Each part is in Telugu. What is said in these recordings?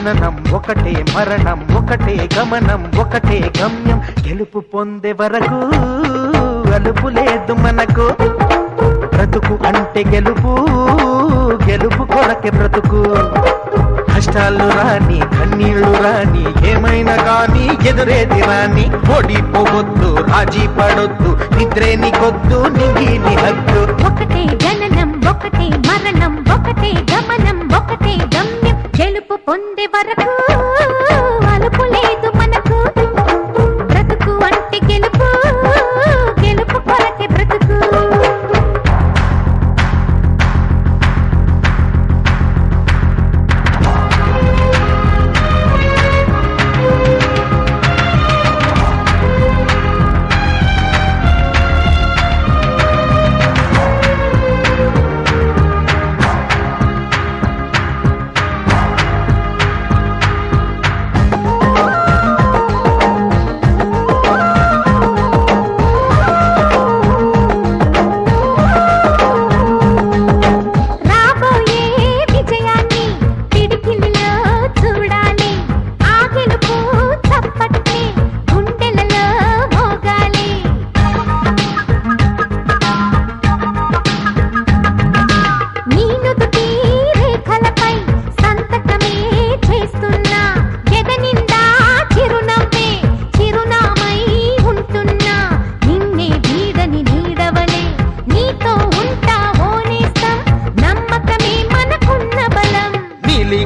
జననం ఒకటే మరణం ఒకటే గమనం ఒకటే గమ్యం గెలుపు పొందే వరకు అలుపు లేదు మనకు బ్రతుకు అంటే గెలుపు గెలుపు కొరకే బ్రతుకు కష్టాలు రాని కన్నీళ్లు రాని ఏమైనా గాని ఎదురేది రాని ఓడిపోవద్దు రాజీ పడొద్దు నిద్రే నీకొద్దు నింగి నీ హద్దు ఒకటే జననం ఒకటే మరణం ఒకటే గమనం ఒకటే గమ్యం గెలుపు పొందే వరకు అలుపు లేదు మనకు బ్రతుకు అంటే గెలుపు గెలుపు కొరకే బ్రతుకు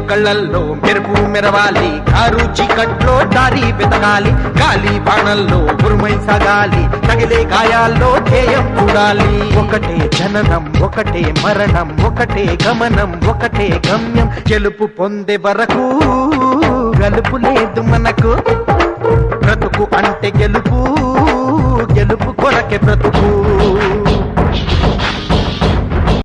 కళ్ళల్లో మెరుపు మెరవాలి కారు చీకట్లో దారి వెతకాలి గాలి బాణల్లో ఉరుమై సాగాలి తగిలే గాయాల్లో ధ్యేయం చూడాలి ఒకటే జననం ఒకటే మరణం ఒకటే గమనం ఒకటే గమ్యం గెలుపు పొందే వరకు గలుపు లేదు మనకు బ్రతుకు అంటే గెలుపు గెలుపు కొరకే బ్రతుకు